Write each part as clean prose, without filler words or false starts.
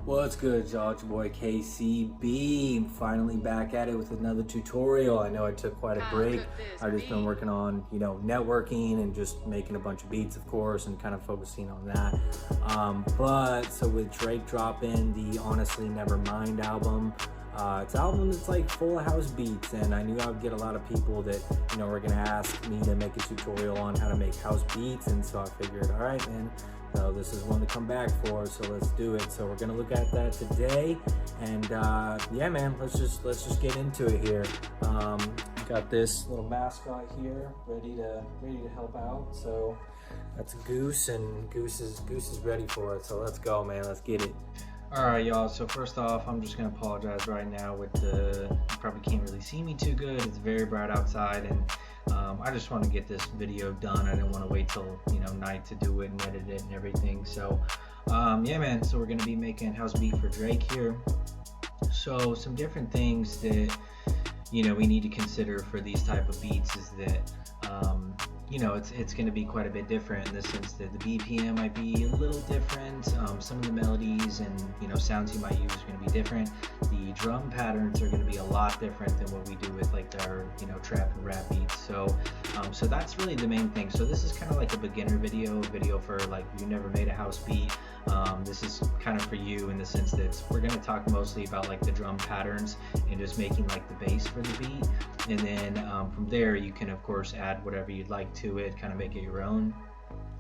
What's good, y'all? It's your boy KCB. Finally back at it with another tutorial. I know I took quite a break. I've just been working on, networking and just making a bunch of beats, of course, and kind of focusing on that. So with Drake dropping the Honestly Nevermind album, it's an album that's like full of house beats, and I knew I would get a lot of people that, were gonna ask me to make a tutorial on how to make house beats, and so I figured, all right, man. So this is one to come back for, so let's do it. So we're gonna look at that today, and yeah, man, let's just get into it here. Got this little mascot here, ready to help out. So that's Goose, and Goose is ready for it. So let's go, man. Let's get it. All right, y'all. So first off, I'm just gonna apologize right now with you probably can't really see me too good. It's very bright outside, and I just want to get this video done. I didn't want to wait till night to do it and edit it and everything. So yeah, man. So we're gonna be making house beat for Drake here. So some different things that we need to consider for these type of beats is that it's going to be quite a bit different in the sense that the BPM might be a little different. Some of the melodies and sounds you might use are going to be different. The drum patterns are going to be a lot different than what we do with like our trap and rap beats. So that's really the main thing. So this is kind of like a beginner video for like you never made a house beat. This is kind of for you in the sense that we're going to talk mostly about like the drum patterns and just making like the bass for the beat, and then from there you can of course add whatever you'd like to it, kind of make it your own.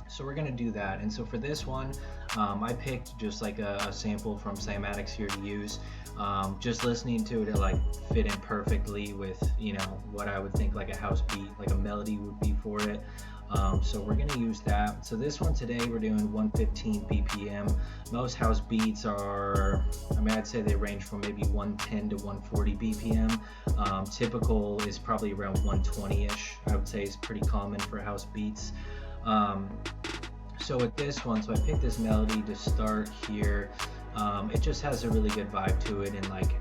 So we're going to do that. And so for this one, I picked just like a sample from Cymatics here to use. Just listening to it like fit in perfectly with what I would think like a house beat, like a melody would be for it. So we're going to use that. So this one today we're doing 115 BPM. Most house beats are, I'd say they range from maybe 110 to 140 BPM. Typical is probably around 120-ish. I would say is pretty common for house beats. So with this one, so I picked this melody to start here. It just has a really good vibe to it, and like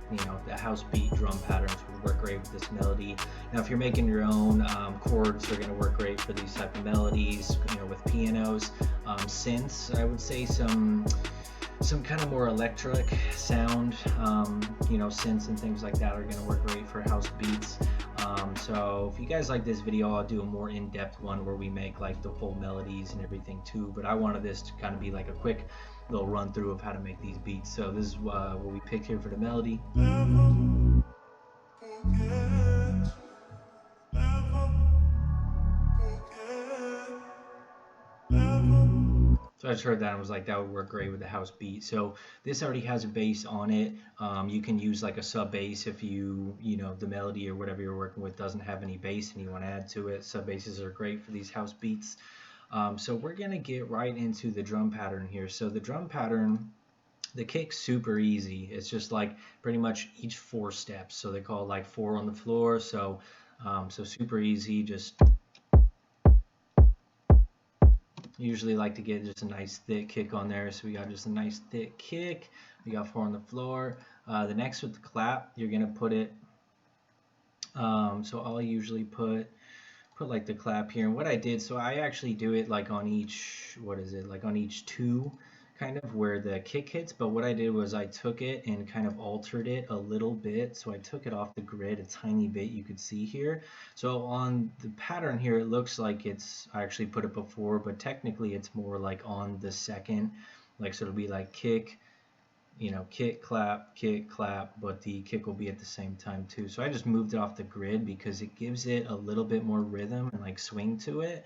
the house beat drum patterns would work great with this melody. Now if you're making your own, chords are going to work great for these type of melodies, with pianos. Synths, I would say some kind of more electric sound, synths and things like that are going to work great for house beats. So if you guys like this video, I'll do a more in-depth one where we make like the full melodies and everything too, but I wanted this to kind of be like a quick little run through of how to make these beats. So this is what we picked here for the melody. So I just heard that and was like, that would work great with the house beat. So this already has a bass on it. You can use like a sub bass if the melody or whatever you're working with doesn't have any bass and you want to add to it. Sub basses are great for these house beats. So we're going to get right into the drum pattern here. So the drum pattern, the kick's super easy. It's just like pretty much each 4 steps. So they call it like 4 on the floor. So super easy. Just usually like to get just a nice thick kick on there. So we got just a nice thick kick. We got 4 on the floor. The next with the clap, you're going to put it. So I'll usually put like the clap here, and what I did, so I actually do it like on each, like on each 2 kind of where the kick hits, but what I did was I took it and kind of altered it a little bit. So I took it off the grid a tiny bit, you could see here. So on the pattern here, it looks like I actually put it before, but technically it's more like on the second, like so it'll be like kick, kick, clap, but the kick will be at the same time too. So I just moved it off the grid because it gives it a little bit more rhythm and like swing to it.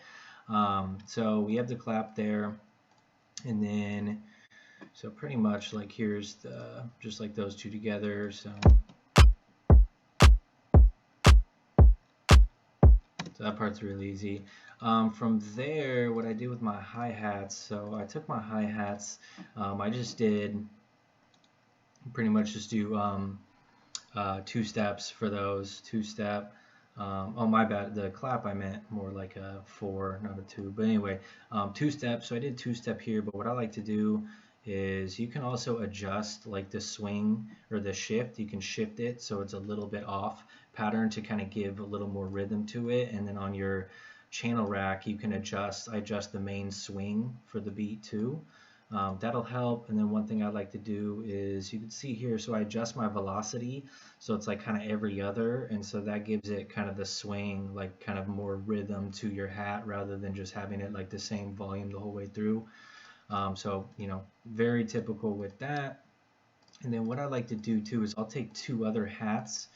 So we have the clap there, and then so pretty much like here's just like those 2 together. So that part's really easy. From there, what I did with my hi-hats, so I took my hi-hats, I just did pretty much just do 2 steps for those, 2-step. Oh my bad, the clap I meant more like a 4, not a 2, but anyway, 2 steps. So I did 2-step here, but what I like to do is you can also adjust like the swing or the shift. You can shift it so it's a little bit off pattern to kind of give a little more rhythm to it, and then on your channel rack you can I adjust the main swing for the beat too. That'll help. And then one thing I like to do is, you can see here, so I adjust my velocity, so it's like kind of every other, and so that gives it kind of the swing, like kind of more rhythm to your hat rather than just having it like the same volume the whole way through. So, you know, very typical with that. And then what I like to do too is I'll take two other hats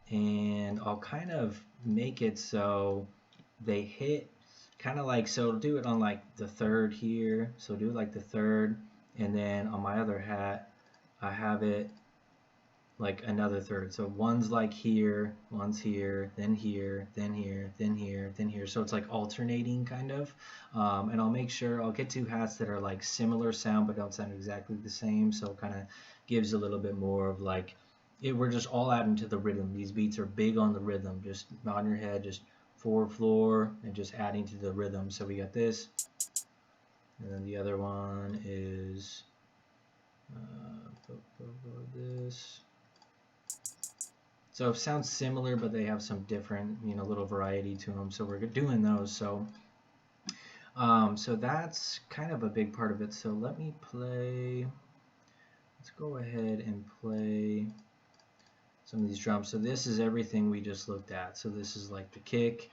and I'll kind of make it so they hit kind of like, so do it on like the third here, so do it like the third, and then on my other hat I have it like another third, so one's like here, one's here, then here, then here, then here, then here, so it's like alternating kind of. And I'll make sure I'll get two hats that are like similar sound but don't sound exactly the same, so it kind of gives a little bit more of like we're just all adding to the rhythm. These beats are big on the rhythm, just nod your head, just forward floor, and just adding to the rhythm. So we got this, and then the other one is this. So it sounds similar, but they have some different, you know, little variety to them. So we're doing those. So so that's kind of a big part of it. So let me play. Let's go ahead and play some of these drums. So this is everything we just looked at. So this is like the kick,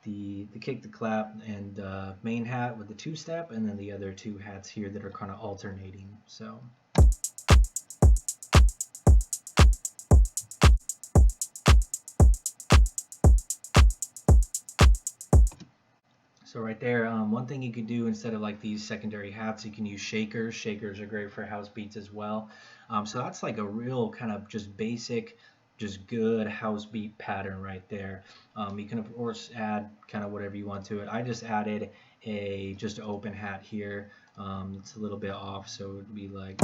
the kick, the clap, and main hat with the two-step, and then the other two hats here that are kind of alternating. So right there, one thing you could do instead of like these secondary hats, you can use shakers. Shakers are great for house beats as well. So that's like a real kind of just basic, just good house beat pattern right there. You can of course add kind of whatever you want to it. I just added just an open hat here. It's a little bit off, so it would be like.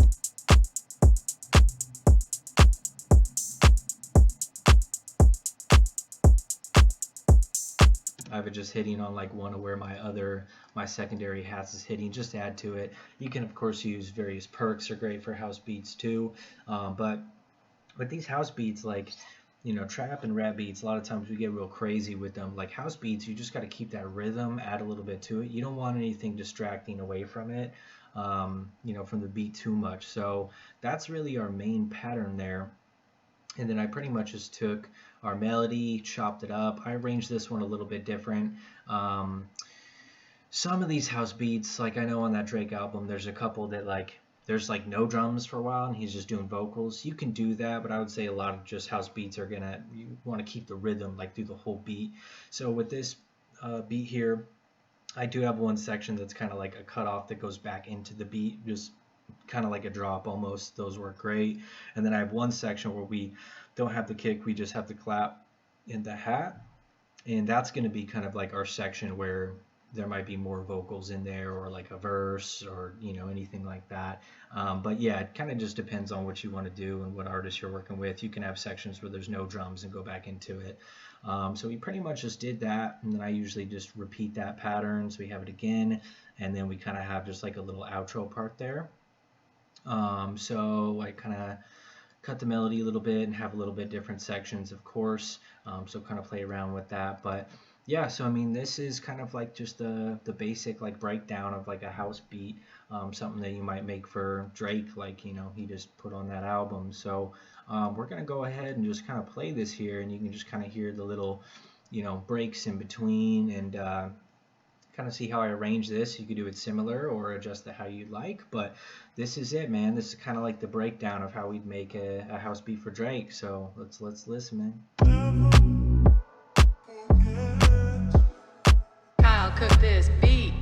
I have it just hitting on like one of where my secondary hats is hitting, just to add to it. You can of course use various perks, are great for house beats too. But with these house beats, like, you know, trap and rap beats, a lot of times we get real crazy with them. Like house beats, you just got to keep that rhythm, add a little bit to it. You don't want anything distracting away from it, you know, from the beat too much. So that's really our main pattern there. And then I pretty much just took our melody, chopped it up. I arranged this one a little bit different. Some of these house beats, like I know on that Drake album, there's a couple that like, there's like no drums for a while and he's just doing vocals. You can do that, but I would say a lot of just house beats are you want to keep the rhythm like through the whole beat. So with this beat here, I do have one section that's kind of like a cutoff that goes back into the beat, just kind of like a drop almost. Those work great. And then I have one section where we don't have the kick, we just have the clap in the hat, and that's going to be kind of like our section where there might be more vocals in there, or like a verse, or, you know, anything like that. But yeah, it kind of just depends on what you want to do and what artist you're working with. You can have sections where there's no drums and go back into it. So we pretty much just did that, and then I usually just repeat that pattern, so we have it again, and then we kind of have just like a little outro part there. So I kind of cut the melody a little bit and have a little bit different sections, of course. So kind of play around with that. But yeah, so I mean, this is kind of like just the basic like breakdown of like a house beat, something that you might make for Drake, like, you know, he just put on that album. So we're gonna go ahead and just kind of play this here, and you can just kind of hear the little, you know, breaks in between, and kind of see how I arrange this. You could do it similar or adjust it how you'd like, but this is it, man. This is kind of like the breakdown of how we'd make a house beat for Drake. So let's listen, man. Kyle, cook this beat.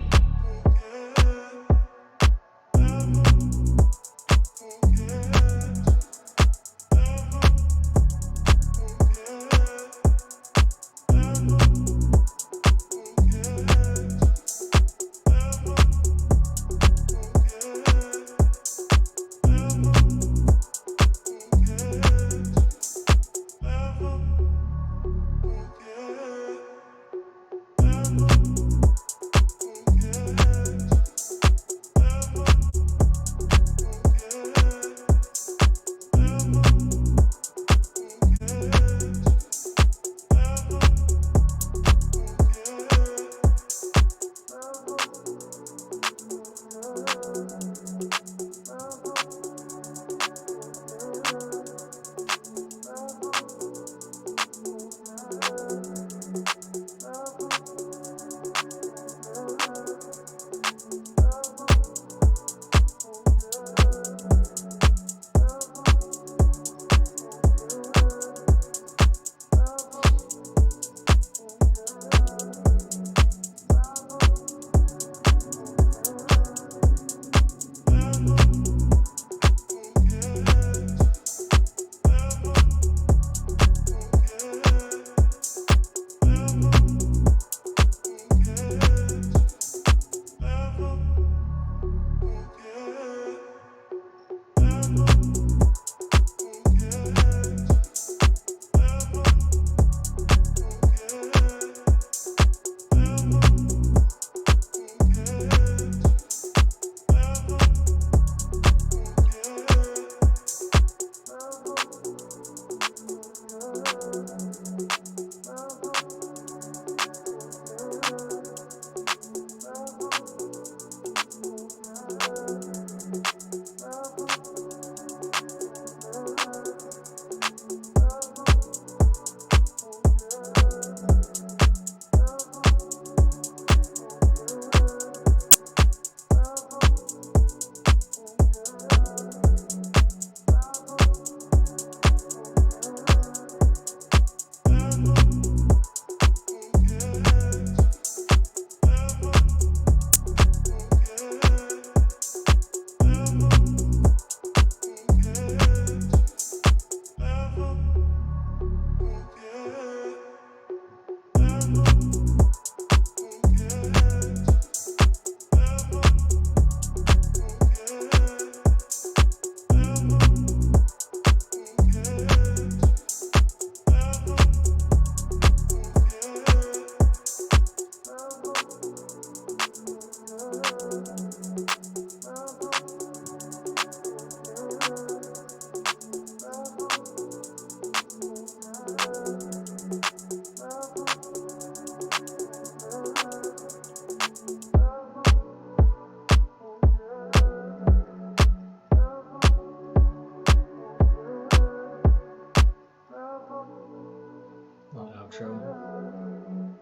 outro.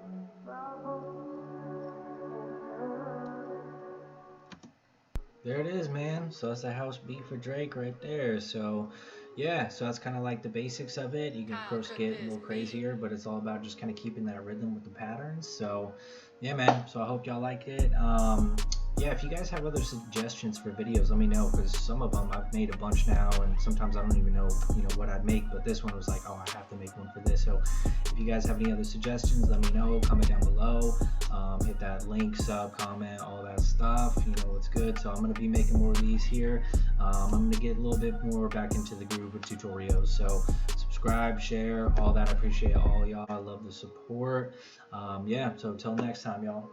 There it is, man. So that's a house beat for Drake right there. So yeah, so that's kind of like the basics of it. You can of course get a little crazier, but it's all about just kind of keeping that rhythm with the patterns. So yeah, man. So I hope y'all like it. Yeah, if you guys have other suggestions for videos, let me know, because some of them I've made a bunch now, and sometimes I don't even know, what I'd make. But this one was like, oh, I have to make one for this. So if you guys have any other suggestions, let me know. Comment down below. Hit that link, sub, comment, all that stuff. You know what's good. So I'm gonna be making more of these here. I'm gonna get a little bit more back into the groove of tutorials. So subscribe, share, all that. I appreciate all y'all. I love the support. Yeah. So until next time, y'all.